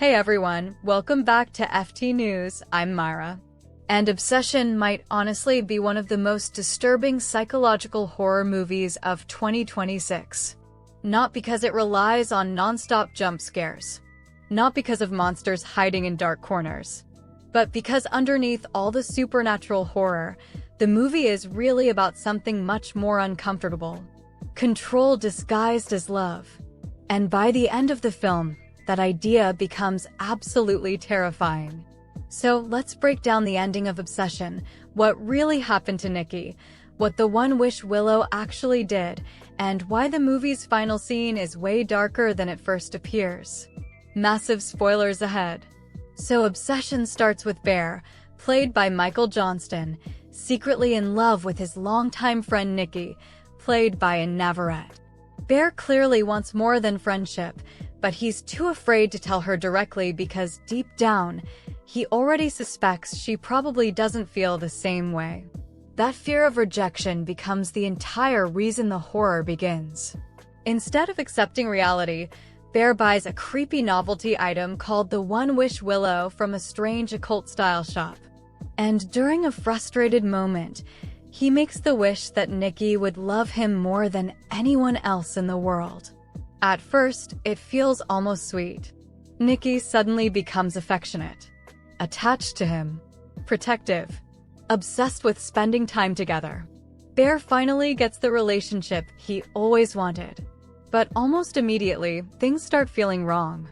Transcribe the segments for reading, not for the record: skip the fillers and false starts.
Hey everyone, welcome back to FT News. I'm Myra. And Obsession might honestly be one of the most disturbing psychological horror movies of 2026. Not because it relies on non-stop jump scares. Not because of monsters hiding in dark corners. But because underneath all the supernatural horror, the movie is really about something much more uncomfortable. Control disguised as love. And by the end of the film, that idea becomes absolutely terrifying. So let's break down the ending of Obsession, what really happened to Nikki, what the One Wish Willow actually did, and why the movie's final scene is way darker than it first appears. Massive spoilers ahead. So Obsession starts with Bear, played by Michael Johnston, secretly in love with his longtime friend Nikki, played by Ann Navarrete. Bear clearly wants more than friendship, but he's too afraid to tell her directly because deep down, he already suspects she probably doesn't feel the same way. That fear of rejection becomes the entire reason the horror begins. Instead of accepting reality, Bear buys a creepy novelty item called the One Wish Willow from a strange occult-style shop. And during a frustrated moment, he makes the wish that Nikki would love him more than anyone else in the world. At first, it feels almost sweet. Nikki suddenly becomes affectionate, attached to him, protective, obsessed with spending time together. Bear finally gets the relationship he always wanted. But almost immediately, things start feeling wrong.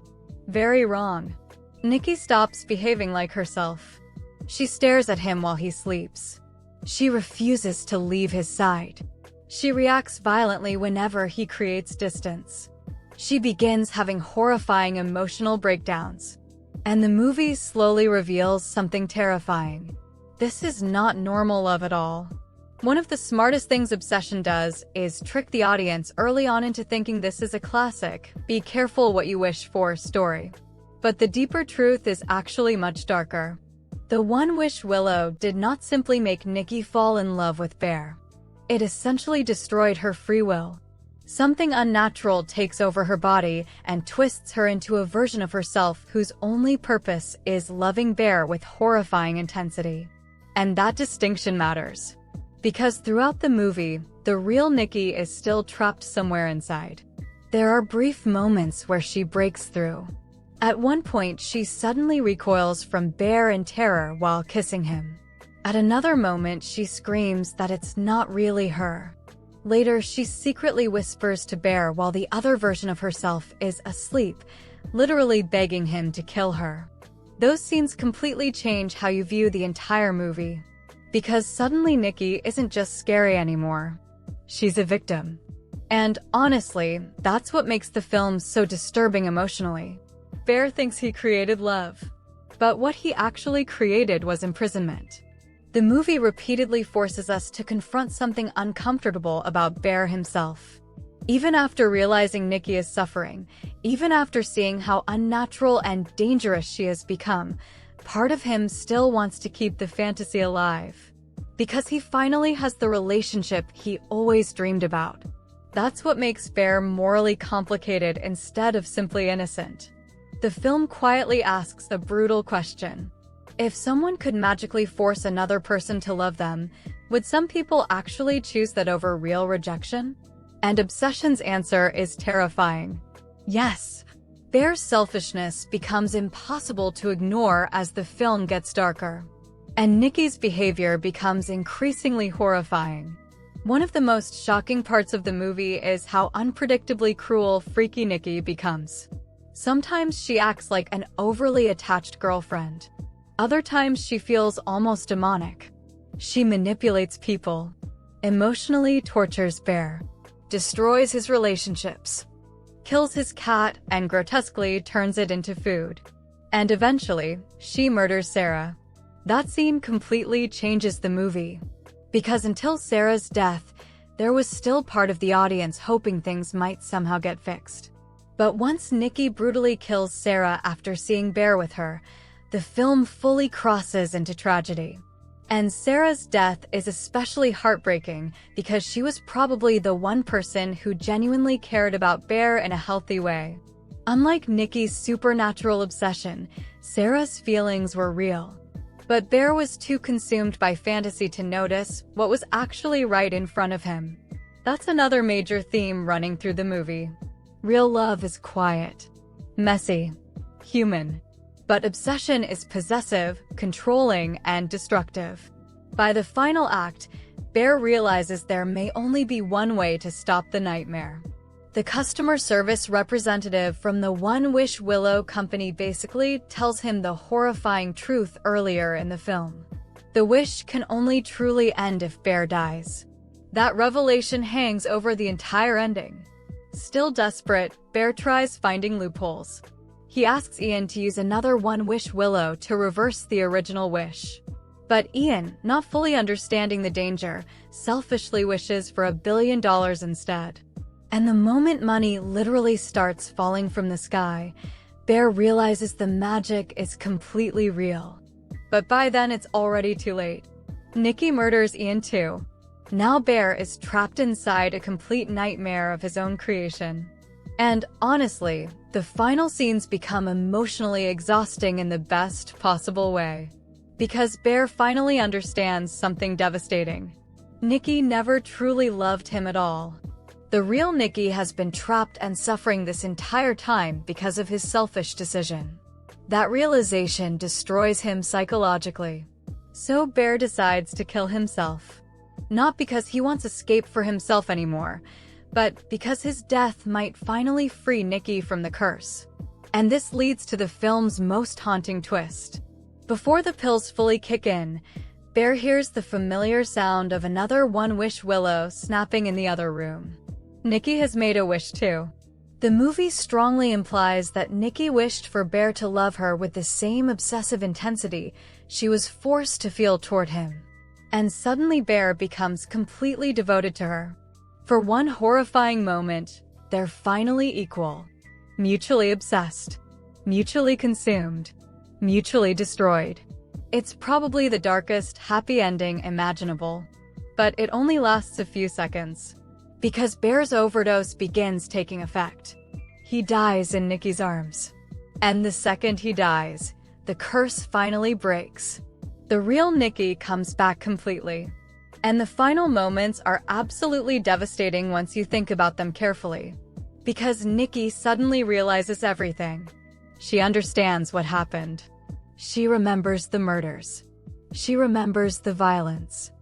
Very wrong. Nikki stops behaving like herself. She stares at him while he sleeps. She refuses to leave his side. She reacts violently whenever he creates distance. She begins having horrifying emotional breakdowns. And the movie slowly reveals something terrifying. This is not normal love at all. One of the smartest things Obsession does is trick the audience early on into thinking this is a classic, be careful what you wish for story. But the deeper truth is actually much darker. The One Wish Willow did not simply make Nikki fall in love with Bear. It essentially destroyed her free will. Something unnatural takes over her body and twists her into a version of herself whose only purpose is loving Bear with horrifying intensity. And that distinction matters. Because throughout the movie, the real Nikki is still trapped somewhere inside. There are brief moments where she breaks through. At one point, she suddenly recoils from Bear in terror while kissing him. At another moment, she screams that it's not really her. Later, she secretly whispers to Bear while the other version of herself is asleep, literally begging him to kill her. Those scenes completely change how you view the entire movie. Because suddenly Nikki isn't just scary anymore. She's a victim. And honestly, that's what makes the film so disturbing emotionally. Bear thinks he created love. But what he actually created was imprisonment. The movie repeatedly forces us to confront something uncomfortable about Bear himself. Even after realizing Nikki is suffering, even after seeing how unnatural and dangerous she has become, part of him still wants to keep the fantasy alive. Because he finally has the relationship he always dreamed about. That's what makes Bear morally complicated instead of simply innocent. The film quietly asks a brutal question. If someone could magically force another person to love them, would some people actually choose that over real rejection? And Obsession's answer is terrifying. Yes. Bear's selfishness becomes impossible to ignore as the film gets darker. And Nikki's behavior becomes increasingly horrifying. One of the most shocking parts of the movie is how unpredictably cruel freaky Nikki becomes. Sometimes she acts like an overly attached girlfriend. Other times she feels almost demonic. She manipulates people, emotionally tortures Bear, destroys his relationships, kills his cat, and grotesquely turns it into food. And eventually, she murders Sarah. That scene completely changes the movie. Because until Sarah's death, there was still part of the audience hoping things might somehow get fixed. But once Nikki brutally kills Sarah after seeing Bear with her, the film fully crosses into tragedy. And Sarah's death is especially heartbreaking because she was probably the one person who genuinely cared about Bear in a healthy way. Unlike Nikki's supernatural obsession, Sarah's feelings were real. But Bear was too consumed by fantasy to notice what was actually right in front of him. That's another major theme running through the movie. Real love is quiet, messy, human. But obsession is possessive, controlling, and destructive. By the final act, Bear realizes there may only be one way to stop the nightmare. The customer service representative from the One Wish Willow company basically tells him the horrifying truth earlier in the film. The wish can only truly end if Bear dies. That revelation hangs over the entire ending. Still desperate, Bear tries finding loopholes. He asks Ian to use another One Wish Willow to reverse the original wish. But Ian, not fully understanding the danger, selfishly wishes for $1 billion instead. And the moment money literally starts falling from the sky, Bear realizes the magic is completely real. But by then it's already too late. Nikki murders Ian too. Now Bear is trapped inside a complete nightmare of his own creation. And honestly, the final scenes become emotionally exhausting in the best possible way. Because Bear finally understands something devastating. Nikki never truly loved him at all. The real Nikki has been trapped and suffering this entire time because of his selfish decision. That realization destroys him psychologically. So Bear decides to kill himself. Not because he wants escape for himself anymore, but because his death might finally free Nikki from the curse. And this leads to the film's most haunting twist. Before the pills fully kick in, Bear hears the familiar sound of another One Wish Willow snapping in the other room. Nikki has made a wish too. The movie strongly implies that Nikki wished for Bear to love her with the same obsessive intensity she was forced to feel toward him. And suddenly Bear becomes completely devoted to her. For one horrifying moment, they're finally equal. Mutually obsessed. Mutually consumed. Mutually destroyed. It's probably the darkest, happy ending imaginable. But it only lasts a few seconds. Because Bear's overdose begins taking effect. He dies in Nikki's arms. And the second he dies, the curse finally breaks. The real Nikki comes back completely. And the final moments are absolutely devastating once you think about them carefully. Because Nikki suddenly realizes everything. She understands what happened. She remembers the murders. She remembers the violence.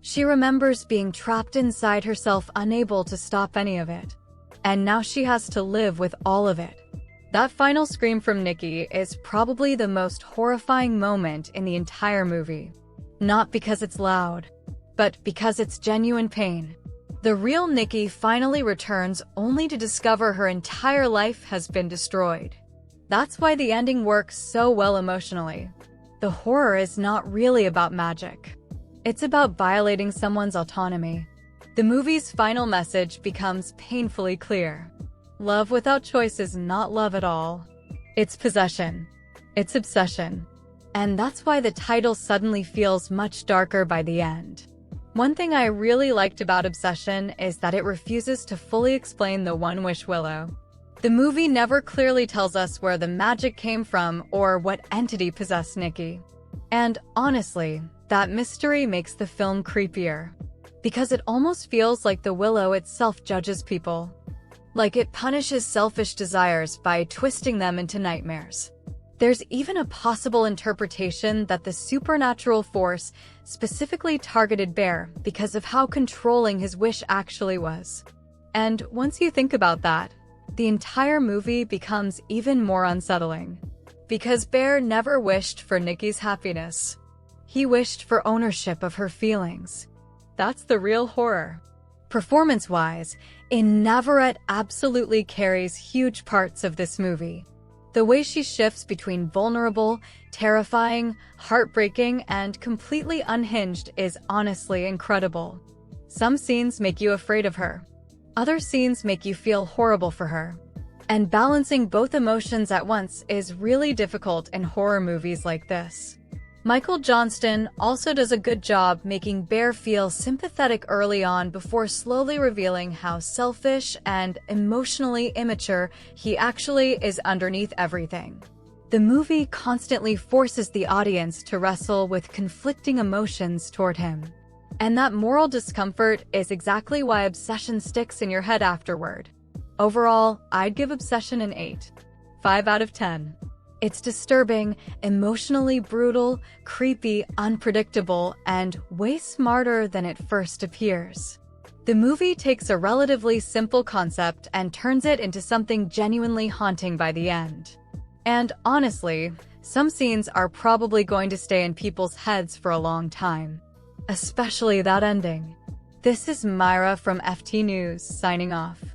She remembers being trapped inside herself, unable to stop any of it. And now she has to live with all of it. That final scream from Nikki is probably the most horrifying moment in the entire movie. Not because it's loud, but because it's genuine pain. The real Nikki finally returns only to discover her entire life has been destroyed. That's why the ending works so well emotionally. The horror is not really about magic. It's about violating someone's autonomy. The movie's final message becomes painfully clear. Love without choice is not love at all. It's possession. It's obsession. And that's why the title suddenly feels much darker by the end. One thing I really liked about Obsession is that it refuses to fully explain the One Wish Willow. The movie never clearly tells us where the magic came from or what entity possessed Nikki. And honestly, that mystery makes the film creepier. Because it almost feels like the Willow itself judges people. Like it punishes selfish desires by twisting them into nightmares. There's even a possible interpretation that the supernatural force specifically targeted Bear because of how controlling his wish actually was. And once you think about that, the entire movie becomes even more unsettling. Because Bear never wished for Nikki's happiness. He wished for ownership of her feelings. That's the real horror. Performance-wise, Navarrete absolutely carries huge parts of this movie. The way she shifts between vulnerable, terrifying, heartbreaking, and completely unhinged is honestly incredible. Some scenes make you afraid of her. Other scenes make you feel horrible for her. And balancing both emotions at once is really difficult in horror movies like this. Michael Johnston also does a good job making Bear feel sympathetic early on before slowly revealing how selfish and emotionally immature he actually is underneath everything. The movie constantly forces the audience to wrestle with conflicting emotions toward him. And that moral discomfort is exactly why Obsession sticks in your head afterward. Overall, I'd give Obsession an 8.5 out of 10. It's disturbing, emotionally brutal, creepy, unpredictable, and way smarter than it first appears. The movie takes a relatively simple concept and turns it into something genuinely haunting by the end. And honestly, some scenes are probably going to stay in people's heads for a long time. Especially that ending. This is Myra from FT News, signing off.